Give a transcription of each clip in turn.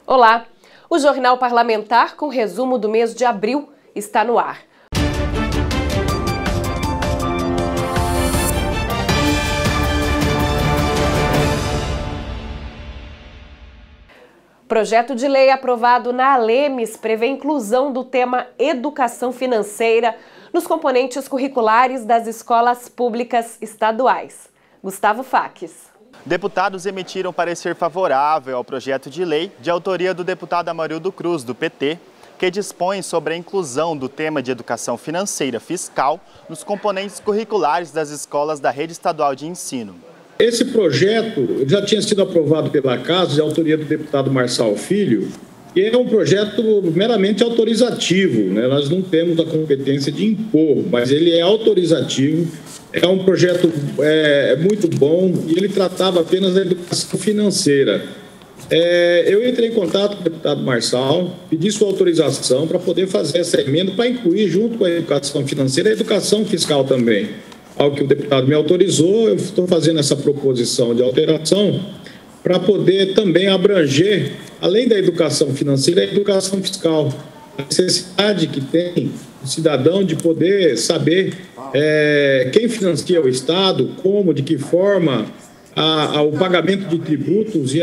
Olá! O Jornal Parlamentar com resumo do mês de abril está no ar. Projeto de lei aprovado na Alemes prevê inclusão do tema educação financeira nos componentes curriculares das escolas públicas estaduais. Gustavo Faques. Deputados emitiram parecer favorável ao projeto de lei de autoria do deputado Amarildo Cruz, do PT, que dispõe sobre a inclusão do tema de educação financeira fiscal nos componentes curriculares das escolas da rede estadual de ensino. Esse projeto já tinha sido aprovado pela Casa, de autoria do deputado Marçal Filho, e é um projeto meramente autorizativo, né? Nós não temos a competência de impor, mas ele é autorizativo. É um projeto muito bom e ele tratava apenas da educação financeira. Eu entrei em contato com o deputado Marçal, pedi sua autorização para poder fazer essa emenda para incluir, junto com a educação financeira, a educação fiscal também. Ao que o deputado me autorizou, eu estou fazendo essa proposição de alteração para poder também abranger, além da educação financeira, a educação fiscal. A necessidade que tem o cidadão de poder saber quem financia o Estado, como, de que forma, o pagamento de tributos e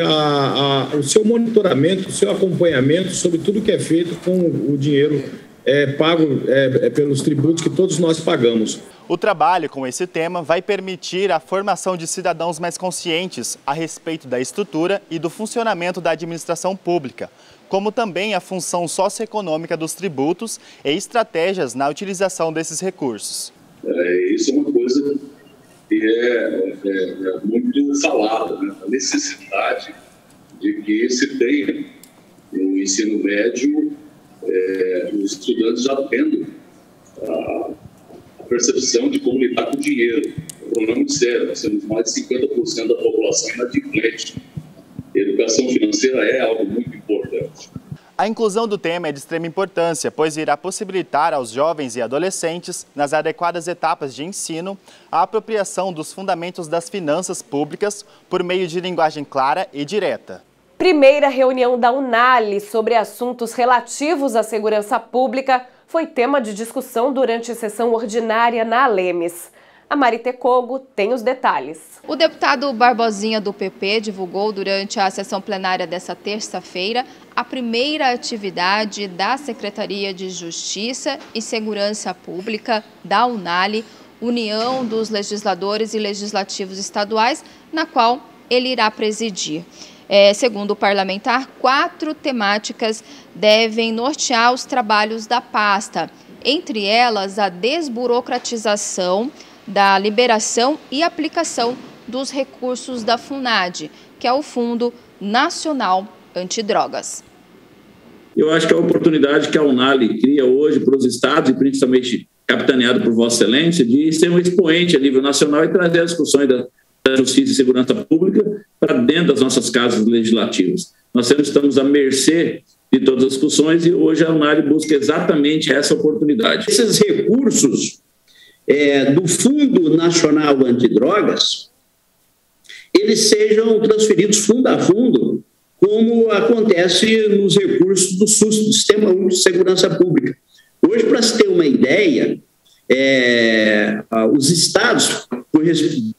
o seu monitoramento, o seu acompanhamento sobre tudo que é feito com o dinheiro pago pelos tributos que todos nós pagamos. O trabalho com esse tema vai permitir a formação de cidadãos mais conscientes a respeito da estrutura e do funcionamento da administração pública, como também a função socioeconômica dos tributos e estratégias na utilização desses recursos. Isso é uma coisa que é muito falada, né? A necessidade de que se tenha no ensino médio os estudantes já tendo a percepção de como lidar com o dinheiro. O problema é sério, nós temos mais de 50% da população inadimplente. A educação financeira é algo muito importante. A inclusão do tema é de extrema importância, pois irá possibilitar aos jovens e adolescentes, nas adequadas etapas de ensino, a apropriação dos fundamentos das finanças públicas por meio de linguagem clara e direta. Primeira reunião da UNALI sobre assuntos relativos à segurança pública foi tema de discussão durante a sessão ordinária na Alemes. A Marité Cogo tem os detalhes. O deputado Barbosinha, do PP, divulgou durante a sessão plenária desta terça-feira a primeira atividade da Secretaria de Justiça e Segurança Pública da UNALI, União dos Legisladores e Legislativos Estaduais, na qual ele irá presidir. Segundo o parlamentar, 4 temáticas devem nortear os trabalhos da pasta, entre elas a desburocratização da liberação e aplicação dos recursos da FUNAD, que é o Fundo Nacional Antidrogas. Eu acho que a oportunidade que a UNALI cria hoje para os estados, e principalmente capitaneado por Vossa Excelência, de ser um expoente a nível nacional e trazer as discussões da Justiça e Segurança Pública para dentro das nossas casas legislativas. Nós sempre estamos à mercê de todas as discussões e hoje a UNALI busca exatamente essa oportunidade. Esses recursos do Fundo Nacional Antidrogas, eles sejam transferidos fundo a fundo, como acontece nos recursos do SUS, do Sistema Único de Segurança Pública. Hoje, para se ter uma ideia, os estados,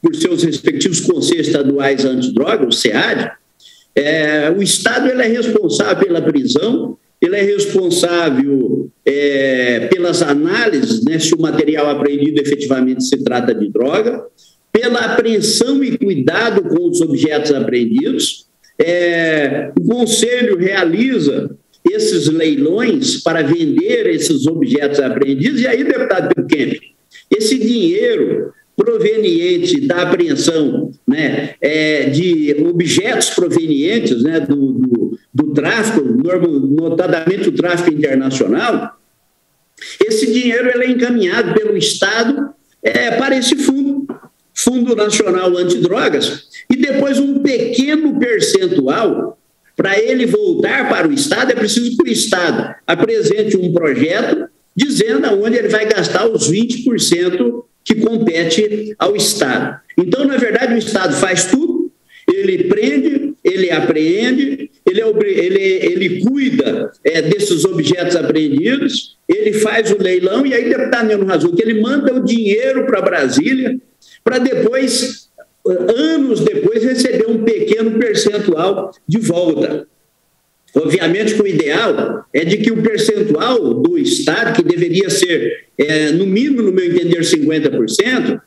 por seus respectivos conselhos estaduais antidrogas, o SEAD, o estado ele é responsável pela prisão, ele é responsável pelas análises, né, se o material apreendido efetivamente se trata de droga, pela apreensão e cuidado com os objetos apreendidos. O Conselho realiza esses leilões para vender esses objetos apreendidos. E aí, deputado Kemp, esse dinheiro proveniente da apreensão, né, de objetos provenientes, né, do tráfico, notadamente o tráfico internacional, esse dinheiro ele é encaminhado pelo Estado para esse Fundo Nacional Antidrogas, e depois um pequeno percentual, para ele voltar para o Estado, é preciso que o Estado apresente um projeto dizendo aonde ele vai gastar os 20% que compete ao Estado. Então, na verdade, o Estado faz tudo, ele prende, ele apreende, ele cuida desses objetos apreendidos, ele faz o leilão, e aí, deputado Neno Razucchi, ele manda o dinheiro para Brasília, para depois, anos depois, receber um pequeno percentual de volta. Obviamente que o ideal é de que o percentual do Estado, que deveria ser, no mínimo, no meu entender, 50%,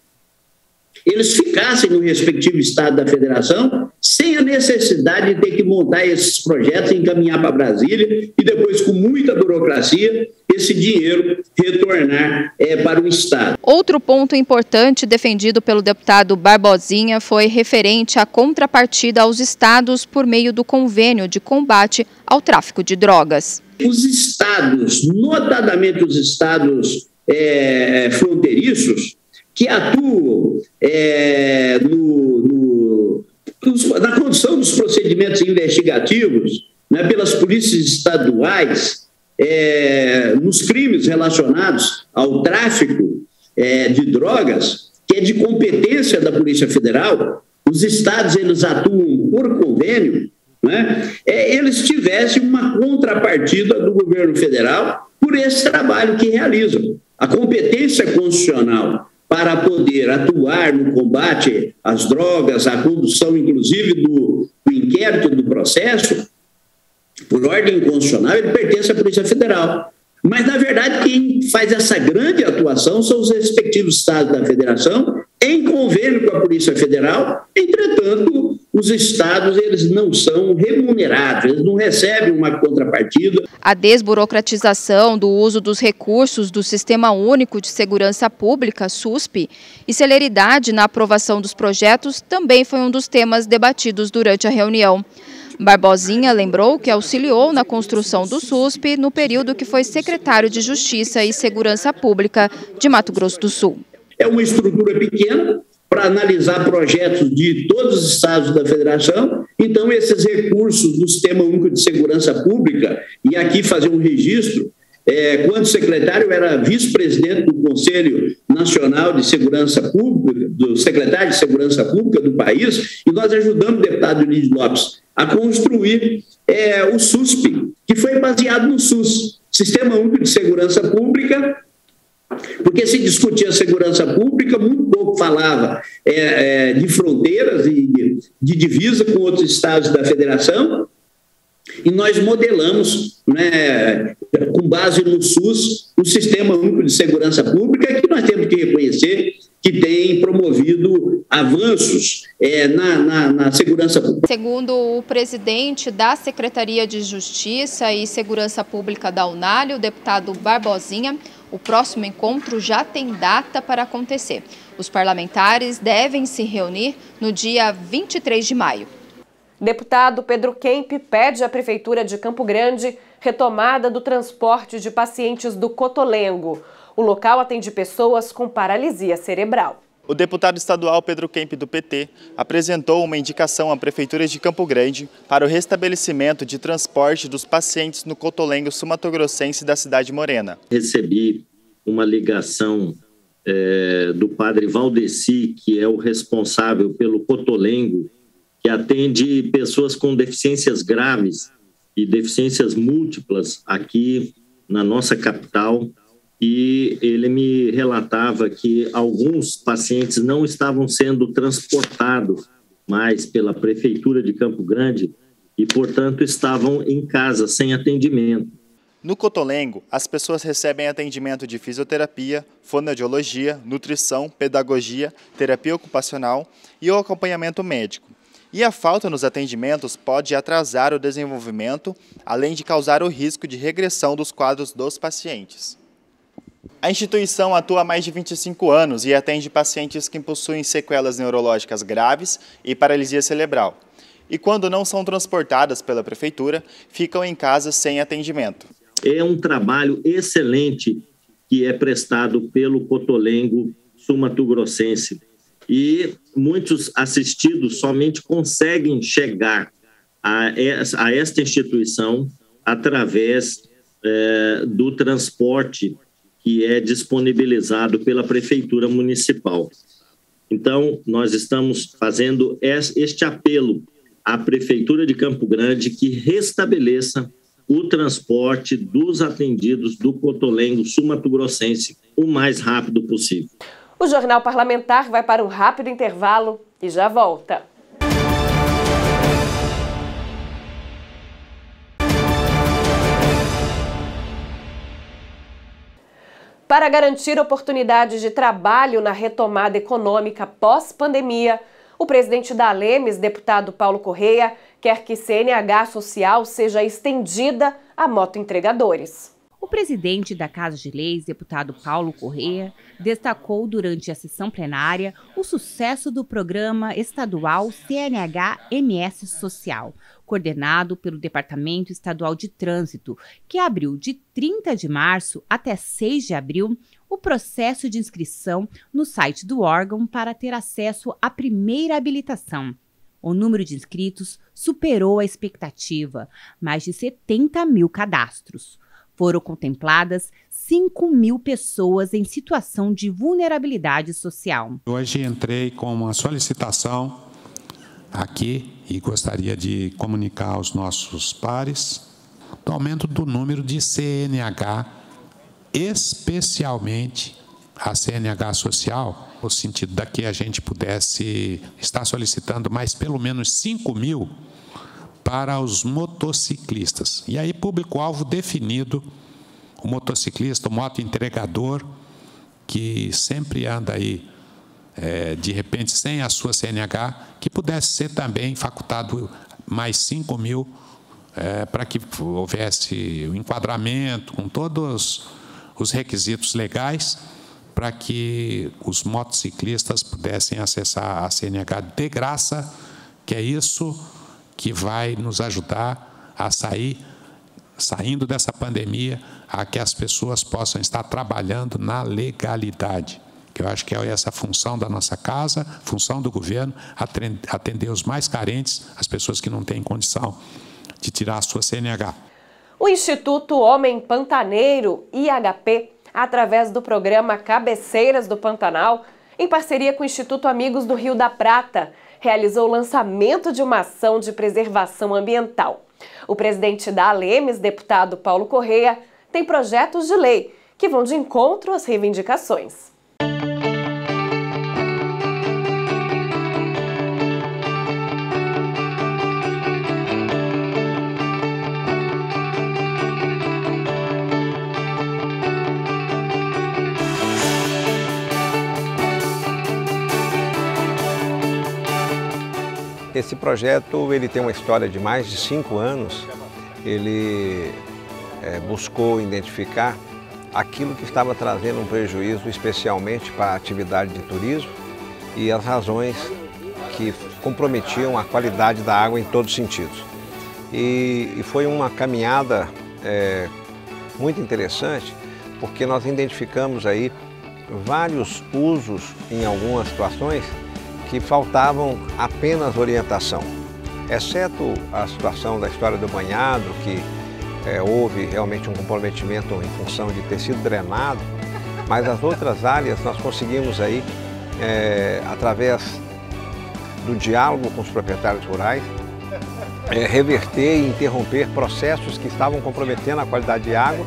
eles ficassem no respectivo Estado da Federação, sem a necessidade de ter que montar esses projetos, encaminhar para Brasília e depois, com muita burocracia, esse dinheiro retornar para o Estado. Outro ponto importante defendido pelo deputado Barbosinha foi referente à contrapartida aos estados por meio do convênio de combate ao tráfico de drogas. Os estados, notadamente os estados fronteiriços, que atuam na condução dos procedimentos investigativos, né, pelas polícias estaduais, nos crimes relacionados ao tráfico de drogas, que é de competência da Polícia Federal, os estados eles atuam por convênio, né, eles tivessem uma contrapartida do governo federal por esse trabalho que realizam. A competência constitucional para poder atuar no combate às drogas, a condução, inclusive, do inquérito do processo, por ordem constitucional, ele pertence à Polícia Federal. Mas, na verdade, quem faz essa grande atuação são os respectivos estados da Federação, em convênio com a Polícia Federal. Entretanto, os estados eles não são remunerados, eles não recebem uma contrapartida. A desburocratização do uso dos recursos do Sistema Único de Segurança Pública, SUSP, e celeridade na aprovação dos projetos também foi um dos temas debatidos durante a reunião. Barbosinha lembrou que auxiliou na construção do SUSP no período que foi secretário de Justiça e Segurança Pública de Mato Grosso do Sul. É uma estrutura pequena para analisar projetos de todos os estados da federação, então esses recursos do Sistema Único de Segurança Pública, e aqui fazer um registro, quando secretário era vice-presidente do Conselho Nacional de Segurança Pública, do secretário de Segurança Pública do país, e nós ajudamos o deputado Lídio Lopes a construir o SUSP, que foi baseado no SUS, Sistema Único de Segurança Pública, porque se discutia segurança pública, muito pouco falava de fronteiras e de divisa com outros estados da federação, e nós modelamos, né, com base no SUS, o Sistema Único de Segurança Pública, que nós temos que reconhecer que tem promovido avanços na segurança pública. Segundo o presidente da Secretaria de Justiça e Segurança Pública da UNALI, o deputado Barbosinha, o próximo encontro já tem data para acontecer. Os parlamentares devem se reunir no dia 23 de maio. Deputado Pedro Kemp pede à Prefeitura de Campo Grande retomada do transporte de pacientes do Cotolengo. O local atende pessoas com paralisia cerebral. O deputado estadual Pedro Kemp, do PT, apresentou uma indicação à Prefeitura de Campo Grande para o restabelecimento de transporte dos pacientes no Cotolengo sul-mato-grossense da cidade Morena. Recebi uma ligação do padre Valdeci, que é o responsável pelo Cotolengo, que atende pessoas com deficiências graves e deficiências múltiplas aqui na nossa capital. E ele me relatava que alguns pacientes não estavam sendo transportados mais pela Prefeitura de Campo Grande e, portanto, estavam em casa sem atendimento. No Cotolengo, as pessoas recebem atendimento de fisioterapia, fonoaudiologia, nutrição, pedagogia, terapia ocupacional e o acompanhamento médico. E a falta nos atendimentos pode atrasar o desenvolvimento, além de causar o risco de regressão dos quadros dos pacientes. A instituição atua há mais de 25 anos e atende pacientes que possuem sequelas neurológicas graves e paralisia cerebral. E quando não são transportadas pela Prefeitura, ficam em casa sem atendimento. É um trabalho excelente que é prestado pelo Cotolengo sul-mato-grossense. E muitos assistidos somente conseguem chegar a esta instituição através do transporte que é disponibilizado pela Prefeitura Municipal. Então, nós estamos fazendo este apelo à Prefeitura de Campo Grande que restabeleça o transporte dos atendidos do Cotolengo sul-mato-grossense o mais rápido possível. O Jornal Parlamentar vai para um rápido intervalo e já volta. Para garantir oportunidades de trabalho na retomada econômica pós-pandemia, o presidente da Alemes, deputado Paulo Correia, quer que CNH social seja estendida a motoentregadores. O presidente da Casa de Leis, deputado Paulo Correia, destacou durante a sessão plenária o sucesso do programa estadual CNH-MS Social, coordenado pelo Departamento Estadual de Trânsito, que abriu de 30 de março até 6 de abril o processo de inscrição no site do órgão para ter acesso à primeira habilitação. O número de inscritos superou a expectativa, mais de 70 mil cadastros. Foram contempladas 5 mil pessoas em situação de vulnerabilidade social. Hoje entrei com uma solicitação aqui e gostaria de comunicar aos nossos pares do aumento do número de CNH, especialmente a CNH social, no sentido da que a gente pudesse estar solicitando mais pelo menos 5 mil para os motociclistas. E aí, público-alvo definido, o motociclista, o motoentregador, que sempre anda aí, de repente, sem a sua CNH, que pudesse ser também facultado mais 5 mil, para que houvesse o enquadramento com todos os requisitos legais, para que os motociclistas pudessem acessar a CNH de graça, que é isso que vai nos ajudar a saindo dessa pandemia, a que as pessoas possam estar trabalhando na legalidade. Que eu acho que é essa função da nossa casa, função do governo, atender os mais carentes, as pessoas que não têm condição de tirar a sua CNH. O Instituto Homem Pantaneiro, IHP, através do programa Cabeceiras do Pantanal, em parceria com o Instituto Amigos do Rio da Prata, realizou o lançamento de uma ação de preservação ambiental. O presidente da Alemes, deputado Paulo Correia, tem projetos de lei que vão de encontro às reivindicações. Esse projeto ele tem uma história de mais de 5 anos. Ele buscou identificar aquilo que estava trazendo um prejuízo especialmente para a atividade de turismo e as razões que comprometiam a qualidade da água em todos os sentidos. E foi uma caminhada muito interessante, porque nós identificamos aí vários usos em algumas situações que faltavam apenas orientação, exceto a situação da história do banhado, que houve realmente um comprometimento em função de ter sido drenado, mas as outras áreas nós conseguimos aí, através do diálogo com os proprietários rurais, reverter e interromper processos que estavam comprometendo a qualidade de água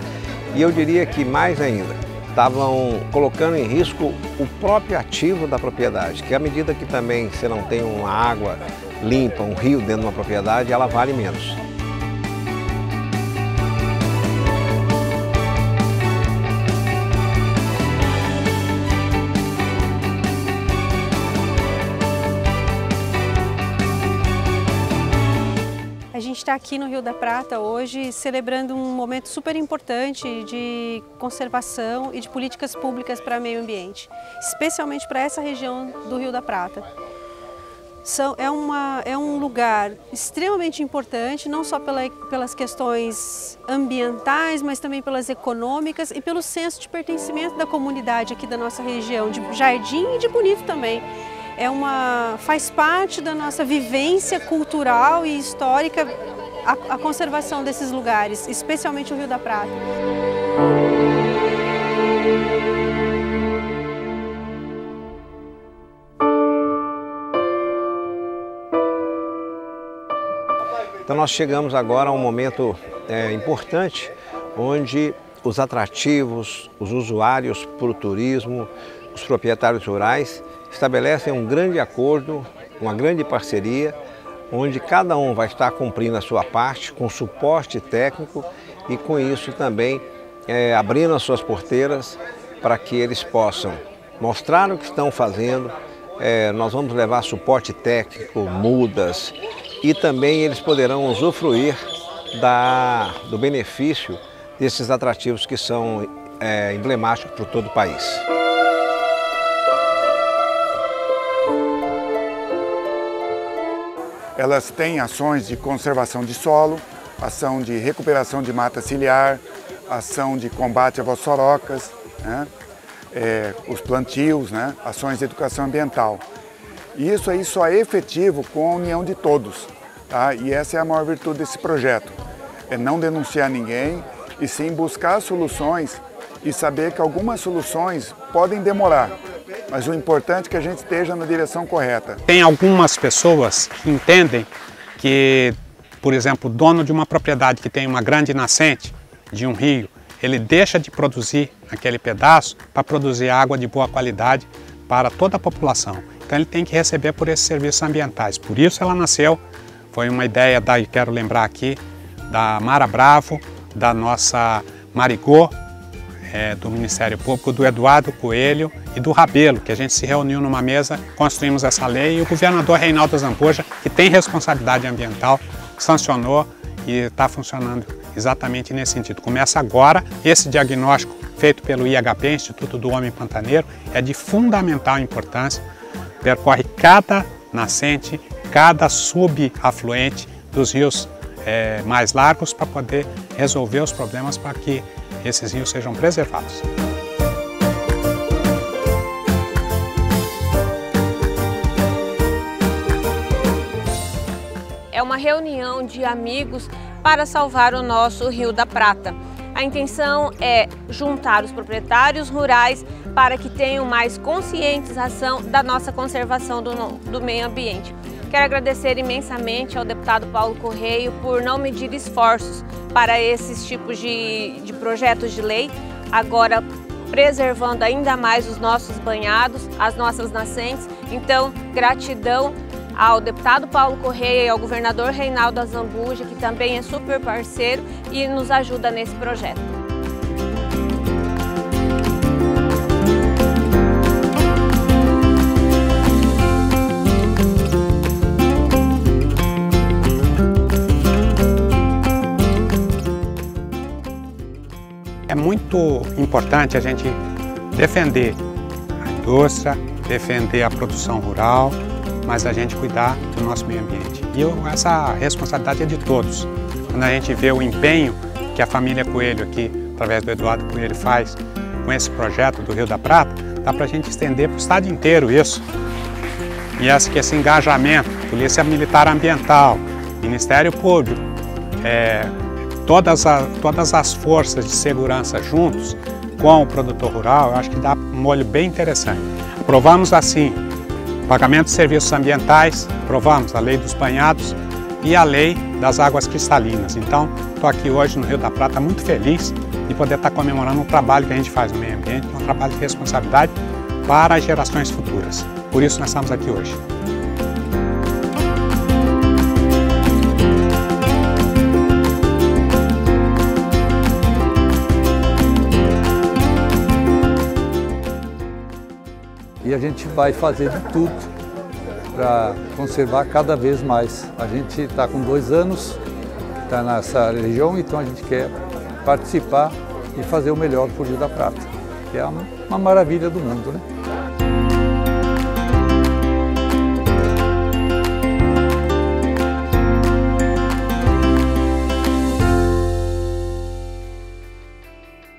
e eu diria que mais ainda, estavam colocando em risco o próprio ativo da propriedade, que à medida que também você não tem uma água limpa, um rio dentro de uma propriedade, ela vale menos. A gente está aqui no Rio da Prata hoje celebrando um momento super importante de conservação e de políticas públicas para o meio ambiente, especialmente para essa região do Rio da Prata. É um lugar extremamente importante, não só pelas questões ambientais, mas também pelas econômicas e pelo senso de pertencimento da comunidade aqui da nossa região, de Jardim e de Bonito também. Faz parte da nossa vivência cultural e histórica a conservação desses lugares, especialmente o Rio da Prata. nós chegamos agora a um momento importante, onde os atrativos, os usuários para o turismo, os proprietários rurais estabelecem um grande acordo, uma grande parceria, onde cada um vai estar cumprindo a sua parte com suporte técnico e com isso também abrindo as suas porteiras para que eles possam mostrar o que estão fazendo. Nós vamos levar suporte técnico, mudas, e também eles poderão usufruir do benefício desses atrativos que são emblemáticos por todo o país. Elas têm ações de conservação de solo, ação de recuperação de mata ciliar, ação de combate a voçorocas, né? Os plantios, né? Ações de educação ambiental. E isso aí só é efetivo com a união de todos, tá? E essa é a maior virtude desse projeto, é não denunciar ninguém e sim buscar soluções e saber que algumas soluções podem demorar, mas o importante é que a gente esteja na direção correta. Tem algumas pessoas que entendem que, por exemplo, o dono de uma propriedade que tem uma grande nascente de um rio, ele deixa de produzir aquele pedaço para produzir água de boa qualidade para toda a população. Então ele tem que receber por esses serviços ambientais. Por isso ela nasceu, foi uma ideia, quero lembrar aqui, da Mara Bravo, da nossa Marigô, do Ministério Público, do Eduardo Coelho e do Rabelo, que a gente se reuniu numa mesa, construímos essa lei e o governador Reinaldo Zambuja, que tem responsabilidade ambiental, sancionou e está funcionando exatamente nesse sentido. Começa agora, esse diagnóstico feito pelo IHP, Instituto do Homem Pantaneiro, é de fundamental importância, percorre cada nascente, cada subafluente dos rios mais largos para poder resolver os problemas para que esses rios sejam preservados. É uma reunião de amigos para salvar o nosso Rio da Prata. A intenção é juntar os proprietários rurais para que tenham mais conscientização da nossa conservação do meio ambiente. Quero agradecer imensamente ao deputado Paulo Correia por não medir esforços para esses tipos de projetos de lei, agora preservando ainda mais os nossos banhados, as nossas nascentes. Então, gratidão ao deputado Paulo Correia e ao governador Reinaldo Zambuja, que também é super parceiro e nos ajuda nesse projeto. É muito importante a gente defender a indústria, defender a produção rural, mas a gente cuidar do nosso meio ambiente. E essa responsabilidade é de todos. Quando a gente vê o empenho que a família Coelho aqui, através do Eduardo Coelho, faz com esse projeto do Rio da Prata, dá para a gente estender para o estado inteiro isso. E esse engajamento, Polícia Militar Ambiental, Ministério Público, todas as forças de segurança juntos com o produtor rural, eu acho que dá um molho bem interessante. Aprovamos assim o pagamento de serviços ambientais, aprovamos a lei dos banhados e a lei das águas cristalinas. Então, estou aqui hoje no Rio da Prata muito feliz de poder estar comemorando o trabalho que a gente faz no meio ambiente, um trabalho de responsabilidade para as gerações futuras. Por isso nós estamos aqui hoje. E a gente vai fazer de tudo para conservar cada vez mais. A gente está com 2 anos, está nessa região, então a gente quer participar e fazer o melhor para o Rio da Prata, que é uma maravilha do mundo, né?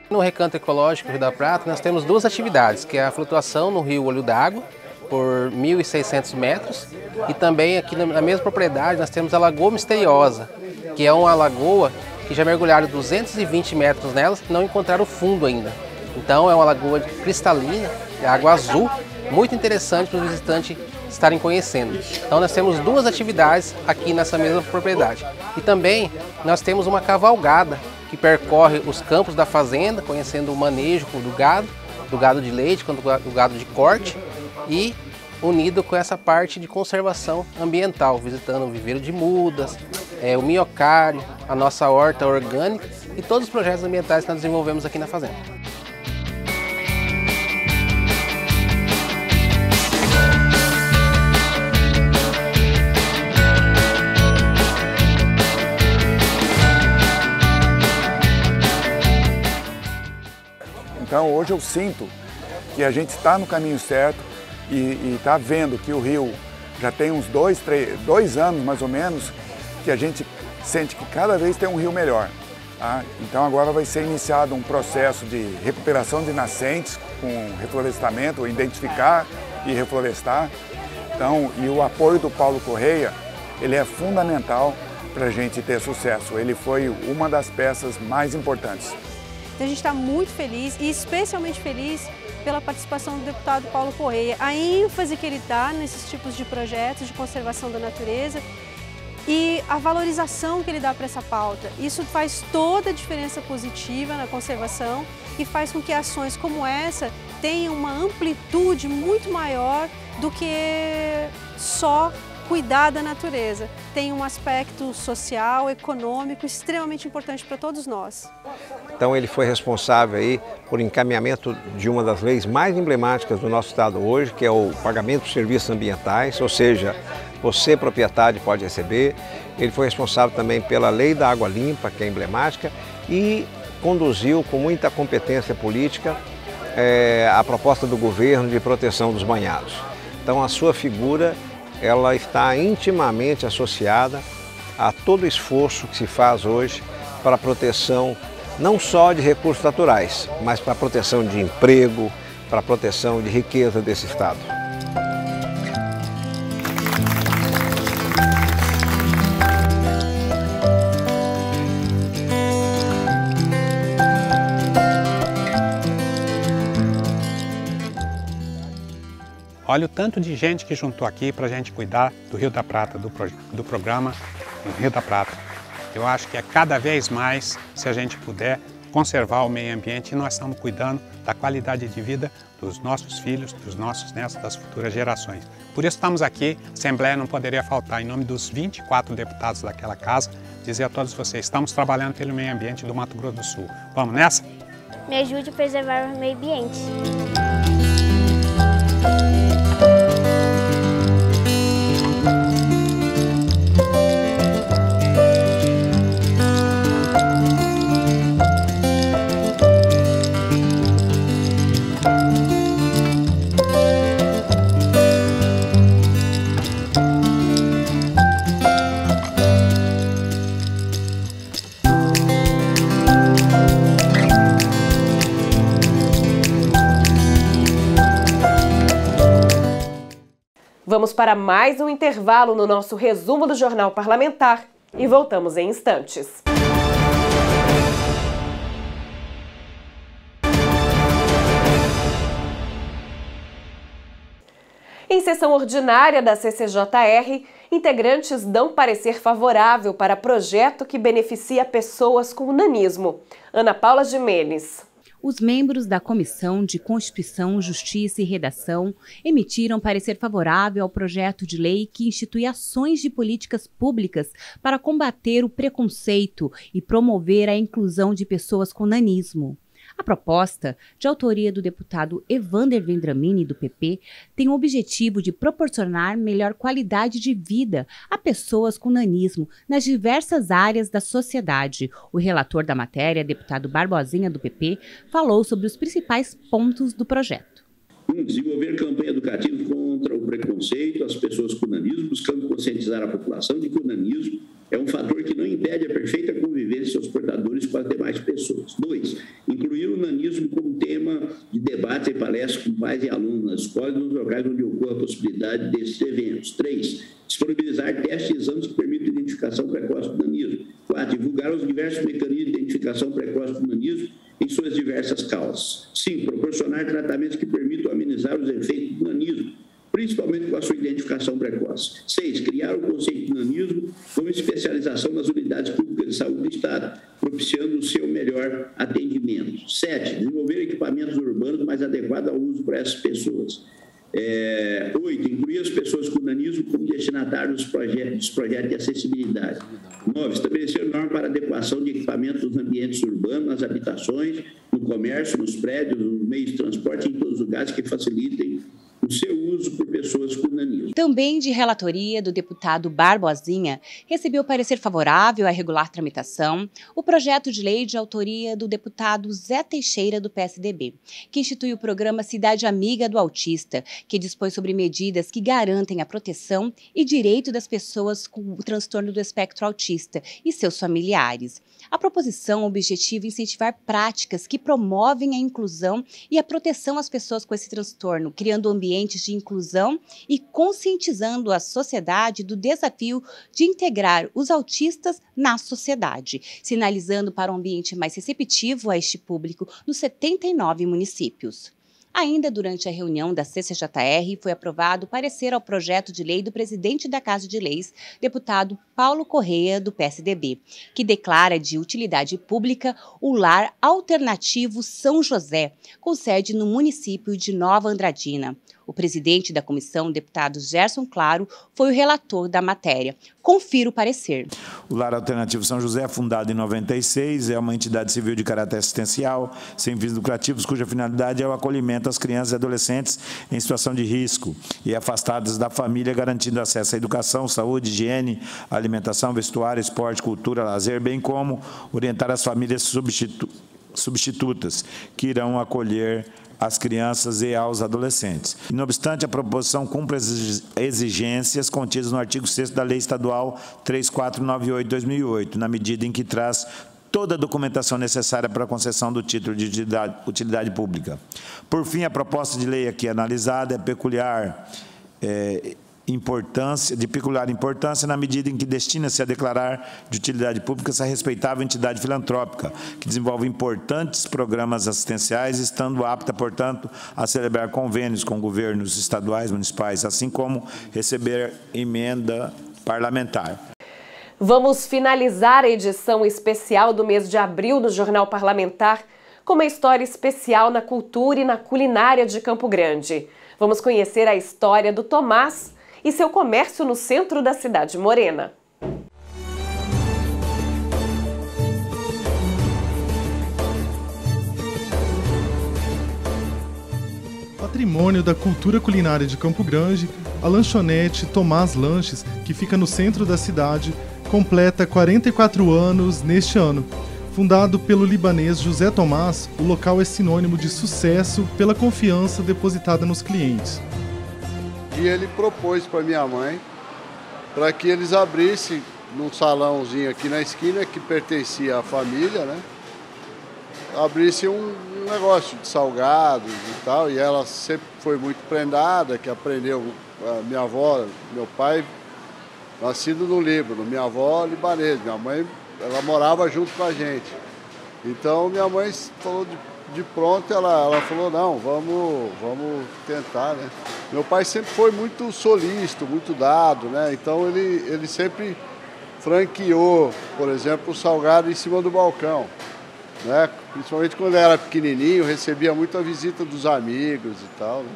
No Recanto Ecológico Rio da Prata, nós temos 2 atividades, que é a flutuação no rio Olho d'Água, por 1.600 metros, e também aqui na mesma propriedade nós temos a Lagoa Misteriosa, que é uma lagoa que já mergulharam 220 metros nela e não encontraram fundo ainda. Então é uma lagoa cristalina, de água azul, muito interessante para o visitante estarem conhecendo. Então nós temos 2 atividades aqui nessa mesma propriedade. E também nós temos uma cavalgada que percorre os campos da fazenda, conhecendo o manejo do gado de leite, do gado de corte, e unido com essa parte de conservação ambiental, visitando o viveiro de mudas, o miocárdio, a nossa horta orgânica e todos os projetos ambientais que nós desenvolvemos aqui na fazenda. Então hoje eu sinto que a gente está no caminho certo e está vendo que o rio já tem uns 2 anos mais ou menos que a gente sente que cada vez tem um rio melhor. Tá? Então agora vai ser iniciado um processo de recuperação de nascentes com reflorestamento, identificar e reflorestar. Então, e o apoio do Paulo Correia, ele é fundamental para a gente ter sucesso. Ele foi uma das peças mais importantes. A gente está muito feliz e especialmente feliz pela participação do deputado Paulo Correia, a ênfase que ele dá nesses tipos de projetos de conservação da natureza e a valorização que ele dá para essa pauta. Isso faz toda a diferença positiva na conservação e faz com que ações como essa tenham uma amplitude muito maior do que só cuidar da natureza. Tem um aspecto social, econômico extremamente importante para todos nós. Então ele foi responsável aí por encaminhamento de uma das leis mais emblemáticas do nosso estado hoje, que é o pagamento de serviços ambientais, ou seja, você proprietário pode receber. Ele foi responsável também pela lei da água limpa, que é emblemática, e conduziu com muita competência política a proposta do governo de proteção dos banhados. Então a sua figura ela está intimamente associada a todo o esforço que se faz hoje para a proteção não só de recursos naturais, mas para a proteção de emprego, para a proteção de riqueza desse estado. Olha o tanto de gente que juntou aqui para a gente cuidar do Rio da Prata, do programa Rio da Prata. Eu acho que é cada vez mais, se a gente puder, conservar o meio ambiente, e nós estamos cuidando da qualidade de vida dos nossos filhos, dos nossos netos, das futuras gerações. Por isso estamos aqui, a Assembleia não poderia faltar, em nome dos 24 deputados daquela casa, dizer a todos vocês, estamos trabalhando pelo meio ambiente do Mato Grosso do Sul. Vamos nessa? Me ajude a preservar o meio ambiente. Vamos para mais um intervalo no nosso resumo do Jornal Parlamentar e voltamos em instantes. Em sessão ordinária da CCJR, integrantes dão parecer favorável para projeto que beneficia pessoas com nanismo. Ana Paula Gimenez. Os membros da Comissão de Constituição, Justiça e Redação emitiram parecer favorável ao projeto de lei que institui ações de políticas públicas para combater o preconceito e promover a inclusão de pessoas com nanismo. A proposta, de autoria do deputado Evander Vendramini, do PP, tem o objetivo de proporcionar melhor qualidade de vida a pessoas com nanismo nas diversas áreas da sociedade. O relator da matéria, deputado Barbosinha, do PP, falou sobre os principais pontos do projeto. Desenvolver campanha educativa contra o preconceito às pessoas com nanismo, buscando conscientizar a população de que o nanismo é um fator que não impede a perfeita convivência dos portadores com as demais pessoas. 2. Incluir o nanismo como tema de debate e palestras com pais e alunos nas escolas e nos locais onde ocorre a possibilidade desses eventos. 3. Disponibilizar testes e exames que permitam a identificação precoce do nanismo. 4. Divulgar os diversos mecanismos de identificação precoce do nanismo em suas diversas causas. 5. Proporcionar tratamentos que permitam amenizar os efeitos do nanismo, principalmente com a sua identificação precoce. 6, criar o conceito de nanismo como especialização nas unidades públicas de saúde do Estado, propiciando o seu melhor atendimento. 7, desenvolver equipamentos urbanos mais adequados ao uso para essas pessoas. 8, incluir as pessoas com nanismo como destinatários dos projetos de acessibilidade. 9, estabelecer normas para adequação de equipamentos nos ambientes urbanos, nas habitações, no comércio, nos prédios, nos meios de transporte, em todos os lugares que facilitem o seu uso por pessoas com nanismo. Também de relatoria do deputado Barbosinha, recebeu parecer favorável à regular tramitação o projeto de lei de autoria do deputado Zé Teixeira, do PSDB, que institui o programa Cidade Amiga do Autista, que dispõe sobre medidas que garantem a proteção e direito das pessoas com o transtorno do espectro autista e seus familiares. A proposição objetiva incentivar práticas que promovem a inclusão e a proteção às pessoas com esse transtorno, criando ambientes de inclusão e conscientizando a sociedade do desafio de integrar os autistas na sociedade, sinalizando para um ambiente mais receptivo a este público nos 79 municípios. Ainda durante a reunião da CCJR, foi aprovado parecer ao projeto de lei do presidente da Casa de Leis, deputado Paulo Correia, do PSDB, que declara de utilidade pública o Lar Alternativo São José, com sede no município de Nova Andradina. O presidente da comissão, deputado Gerson Claro, foi o relator da matéria. Confira o parecer. O Lar Alternativo São José, fundado em 96, é uma entidade civil de caráter assistencial, sem fins lucrativos, cuja finalidade é o acolhimento às crianças e adolescentes em situação de risco e afastadas da família, garantindo acesso à educação, saúde, higiene, alimentação, vestuário, esporte, cultura, lazer, bem como orientar as famílias substitutas, que irão acolher às crianças e aos adolescentes. Não obstante, a proposição cumpre as exigências contidas no artigo 6º da Lei Estadual 3498/2008, na medida em que traz toda a documentação necessária para a concessão do título de utilidade pública. Por fim, a proposta de lei aqui analisada é de peculiar importância na medida em que destina-se a declarar de utilidade pública essa respeitável entidade filantrópica, que desenvolve importantes programas assistenciais, estando apta, portanto, a celebrar convênios com governos estaduais, municipais, assim como receber emenda parlamentar. Vamos finalizar a edição especial do mês de abril do Jornal Parlamentar com uma história especial na cultura e na culinária de Campo Grande. Vamos conhecer a história do Tomás e seu comércio no centro da cidade morena. Patrimônio da cultura culinária de Campo Grande, a lanchonete Tomás Lanches, que fica no centro da cidade, completa 44 anos neste ano. Fundado pelo libanês José Tomás, o local é sinônimo de sucesso pela confiança depositada nos clientes. E ele propôs para minha mãe para que eles abrissem num salãozinho aqui na esquina que pertencia à família, né? Abrisse um negócio de salgados e tal, e ela sempre foi muito prendada, que aprendeu, a minha avó, meu pai, nascido no Líbano, minha avó libanesa, minha mãe, ela morava junto com a gente. Então minha mãe falou de pronto, ela falou, não, vamos tentar, né? Meu pai sempre foi muito solícito, muito dado, né? Então ele sempre franqueou, por exemplo, o salgado em cima do balcão, né? Principalmente quando era pequenininho, recebia muita visita dos amigos e tal, né?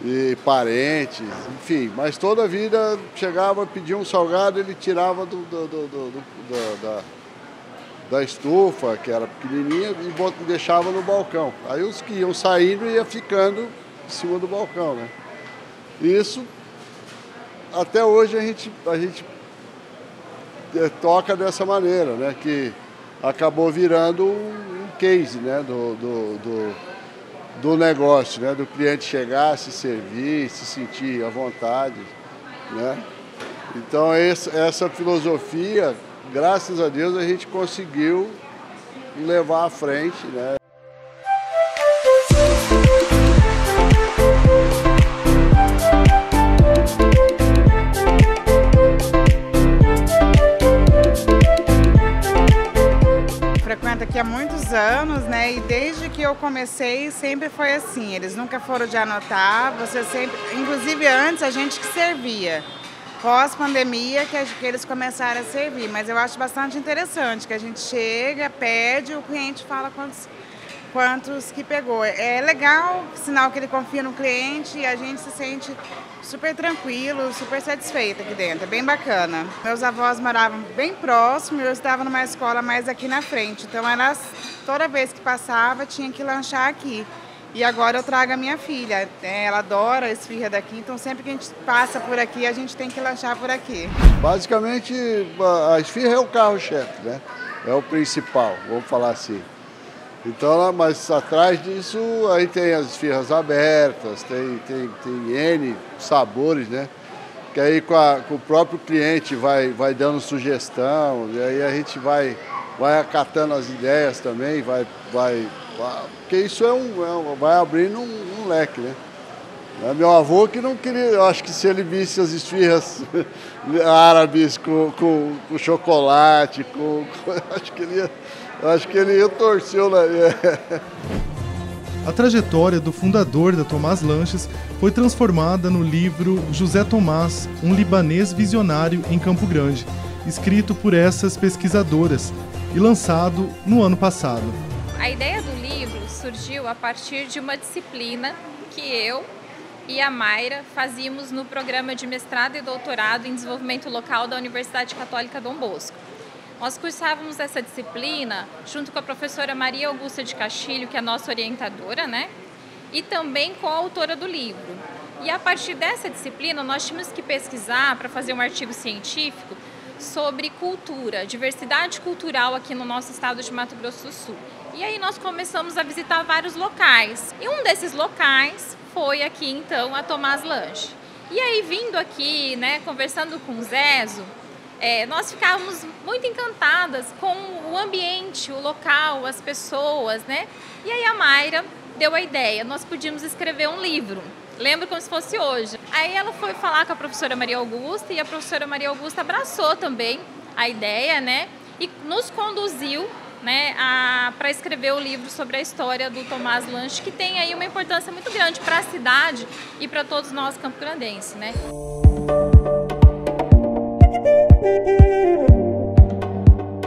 E parentes, enfim. Mas toda a vida chegava, pedia um salgado, ele tirava da estufa, que era pequenininha, e deixava no balcão. Aí os que iam saindo ia ficando em cima do balcão, né? Isso, até hoje a gente toca dessa maneira, né? Que acabou virando um case, né? Do negócio, né? Do cliente chegar, se servir, se sentir à vontade, né? Então essa filosofia, graças a Deus, a gente conseguiu levar à frente, né? frequento aqui há muitos anos, né? E desde que eu comecei sempre foi assim. Eles nunca foram de anotar, você sempre, inclusive antes a gente que servia. Pós-pandemia que eles começaram a servir, mas eu acho bastante interessante que a gente chega, pede, o cliente fala quantos que pegou. É legal, sinal que ele confia no cliente e a gente se sente super tranquilo, super satisfeita aqui dentro, é bem bacana. Meus avós moravam bem próximo e eu estava numa escola mais aqui na frente, então toda vez que passava tinha que lanchar aqui. E agora eu trago a minha filha, ela adora a esfirra daqui, então sempre que a gente passa por aqui, a gente tem que lanchar por aqui. Basicamente, a esfirra é o carro-chefe, né? É o principal, vamos falar assim. Então, mas atrás disso, aí tem as esfirras abertas, tem N sabores, né? Que aí com o próprio cliente vai dando sugestão, e aí a gente vai acatando as ideias também, porque isso vai abrindo um leque, né? Meu avô que não queria, eu acho que se ele visse as esfirras árabes com chocolate, acho que ele ia torcer o nariz. A trajetória do fundador da Tomás Lanches foi transformada no livro José Tomás, um libanês visionário em Campo Grande, escrito por essas pesquisadoras e lançado no ano passado. A ideia do livro surgiu a partir de uma disciplina que eu e a Mayra fazíamos no programa de mestrado e doutorado em desenvolvimento local da Universidade Católica Dom Bosco. Nós cursávamos essa disciplina junto com a professora Maria Augusta de Castilho, que é a nossa orientadora, né? E também coautora do livro. E a partir dessa disciplina, nós tínhamos que pesquisar para fazer um artigo científico sobre cultura, diversidade cultural aqui no nosso estado de Mato Grosso do Sul. E aí nós começamos a visitar vários locais. E um desses locais foi aqui, então, a Tomás Lanches. E aí, vindo aqui, né, conversando com o Zezo, nós ficávamos muito encantadas com o ambiente, o local, as pessoas, né? E aí a Mayra deu a ideia, nós podíamos escrever um livro. Lembro como se fosse hoje. Aí ela foi falar com a professora Maria Augusta e a professora Maria Augusta abraçou também a ideia, né? E nos conduziu, né, para escrever o livro sobre a história do Tomás Lanches, que tem aí uma importância muito grande para a cidade e para todos nós campograndenses, né?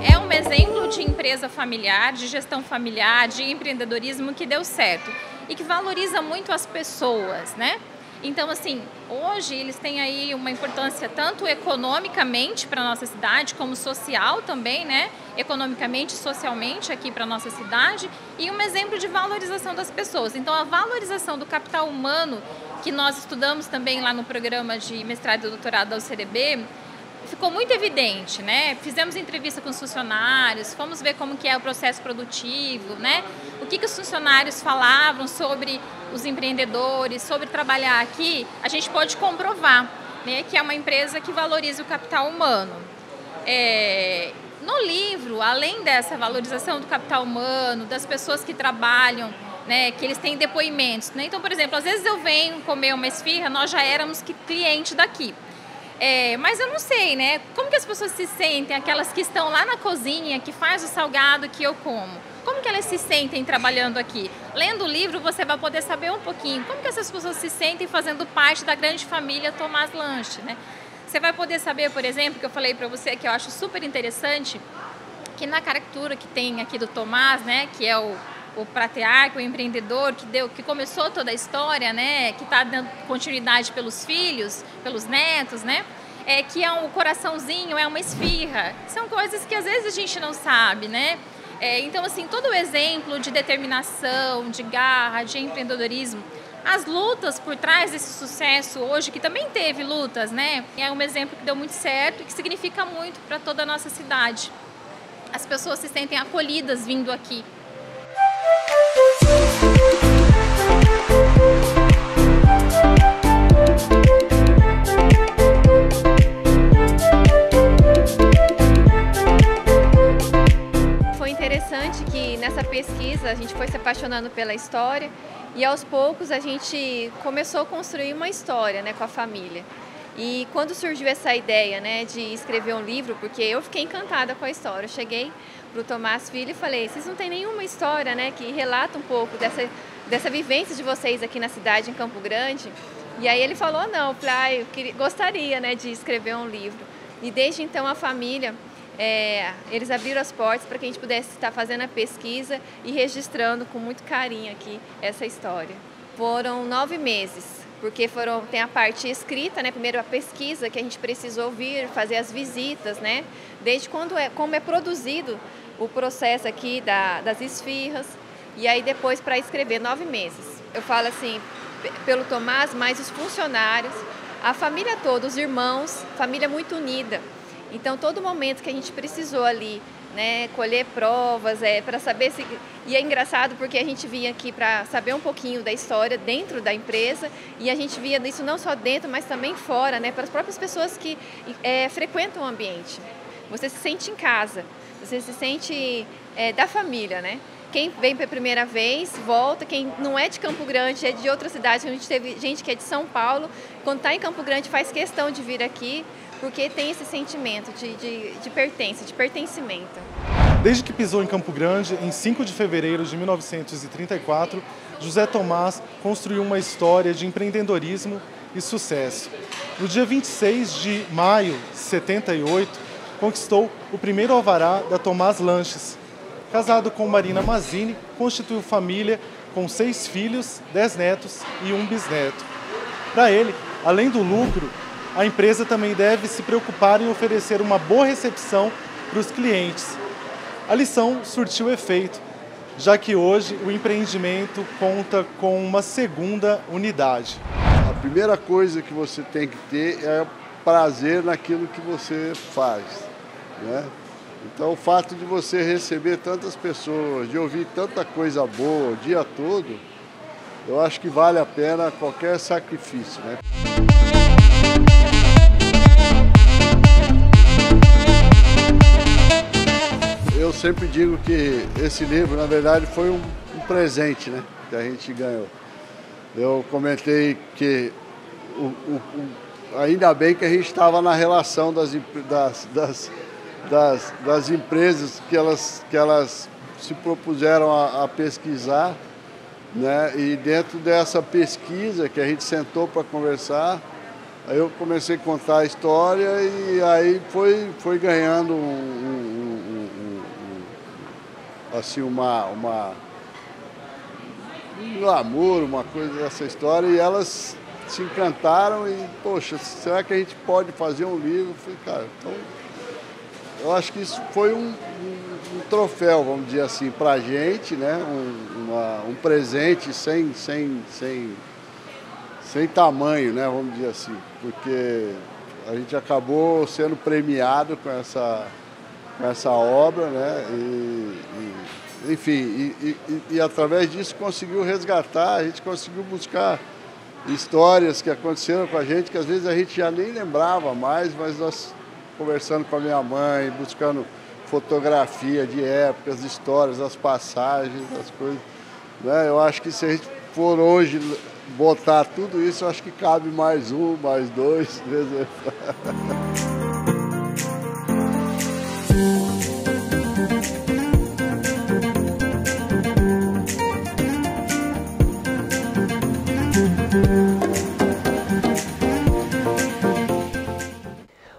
É um exemplo de empresa familiar, de gestão familiar, de empreendedorismo que deu certo e que valoriza muito as pessoas, né? Então, assim, hoje eles têm aí uma importância tanto economicamente para a nossa cidade, como social também, né? Economicamente e socialmente aqui para a nossa cidade, e um exemplo de valorização das pessoas. Então, a valorização do capital humano, que nós estudamos também lá no programa de mestrado e doutorado da UCDB, ficou muito evidente, né? Fizemos entrevista com os funcionários, fomos ver como que é o processo produtivo, né? O que os funcionários falavam sobre os empreendedores, sobre trabalhar aqui, a gente pode comprovar, né, que é uma empresa que valoriza o capital humano. No livro, além dessa valorização do capital humano, das pessoas que trabalham, né, que eles têm depoimentos, né? Então, por exemplo, às vezes eu venho comer uma esfirra, nós já éramos cliente daqui. Mas eu não sei, né? Como que as pessoas se sentem, aquelas que estão lá na cozinha, que faz o salgado que eu como? Como que elas se sentem trabalhando aqui? Lendo o livro, você vai poder saber um pouquinho como que essas pessoas se sentem fazendo parte da grande família Tomás Lanches, né? Você vai poder saber, por exemplo, que eu falei para você, que eu acho super interessante, que na caricatura que tem aqui do Tomás, né, que é o patriarca, o empreendedor que começou toda a história, né, que está dando continuidade pelos filhos, pelos netos, né, que é um coraçãozinho, é uma esfirra. São coisas que às vezes a gente não sabe, né? Então, assim, todo o exemplo de determinação, de garra, de empreendedorismo, as lutas por trás desse sucesso hoje, que também teve lutas, né, é um exemplo que deu muito certo e que significa muito para toda a nossa cidade. As pessoas se sentem acolhidas vindo aqui. Foi interessante que nessa pesquisa a gente foi se apaixonando pela história e aos poucos a gente começou a construir uma história, né, com a família. E quando surgiu essa ideia, né, de escrever um livro, porque eu fiquei encantada com a história, eu cheguei para o Tomás Filho e falei, vocês não têm nenhuma história, né, que relata um pouco dessa vivência de vocês aqui na cidade, em Campo Grande? E aí ele falou, não, eu falei, gostaria, né, de escrever um livro. E desde então a família, eles abriram as portas para que a gente pudesse estar fazendo a pesquisa e registrando com muito carinho aqui essa história. Foram 9 meses, porque tem a parte escrita, né? Primeiro a pesquisa que a gente precisou vir, fazer as visitas, né? Desde como é produzido o processo aqui das esfirras, e aí depois para escrever 9 meses. Eu falo assim, pelo Tomás, mais os funcionários, a família toda, os irmãos, família muito unida. Então todo momento que a gente precisou ali, né, colher provas, para saber se... E é engraçado porque a gente vinha aqui para saber um pouquinho da história dentro da empresa e a gente via isso não só dentro, mas também fora, né, para as próprias pessoas que frequentam o ambiente. Você se sente em casa, você se sente da família, né? Quem vem pela primeira vez, volta. Quem não é de Campo Grande, é de outra cidade. A gente teve gente que é de São Paulo. Quando está em Campo Grande, faz questão de vir aqui, porque tem esse sentimento de pertencimento. Desde que pisou em Campo Grande, em 5 de fevereiro de 1934, José Tomás construiu uma história de empreendedorismo e sucesso. No dia 26 de maio de 78, conquistou o primeiro alvará da Tomás Lanches. Casado com Marina Mazzini, constituiu família com 6 filhos, 10 netos e 1 bisneto. Para ele, além do lucro, a empresa também deve se preocupar em oferecer uma boa recepção para os clientes. A lição surtiu efeito, já que hoje o empreendimento conta com uma segunda unidade. A primeira coisa que você tem que ter é prazer naquilo que você faz, né? Então, o fato de você receber tantas pessoas, de ouvir tanta coisa boa o dia todo, eu acho que vale a pena qualquer sacrifício, né? Eu sempre digo que esse livro, na verdade, foi um presente, né, que a gente ganhou. Eu comentei que ainda bem que a gente estava na relação das empresas que elas se propuseram a pesquisar, né? E dentro dessa pesquisa que a gente sentou para conversar, aí eu comecei a contar a história e aí foi ganhando assim um glamour, uma coisa dessa história, e elas se encantaram e, poxa, será que a gente pode fazer um livro? Eu falei, cara, então eu acho que isso foi um troféu, vamos dizer assim, para a gente, né? Um presente sem tamanho, né? Vamos dizer assim, porque a gente acabou sendo premiado com essa obra, né? Enfim, através disso conseguiu resgatar, a gente conseguiu buscar histórias que aconteceram com a gente, que às vezes a gente já nem lembrava mais, mas nós conversando com a minha mãe, buscando fotografia de épocas, histórias, as passagens, as coisas, né? Eu acho que se a gente for hoje botar tudo isso, eu acho que cabe mais 1, mais 2 vezes.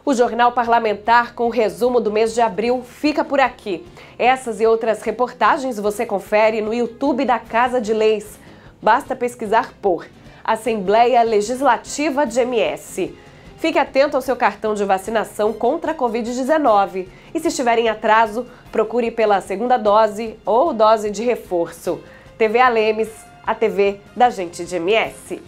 O Jornal Parlamentar com o resumo do mês de abril fica por aqui. Essas e outras reportagens você confere no YouTube da Casa de Leis. Basta pesquisar por Assembleia Legislativa de MS. Fique atento ao seu cartão de vacinação contra a Covid-19 e, se estiver em atraso, procure pela segunda dose ou dose de reforço. TV Alemes, a TV da gente de MS.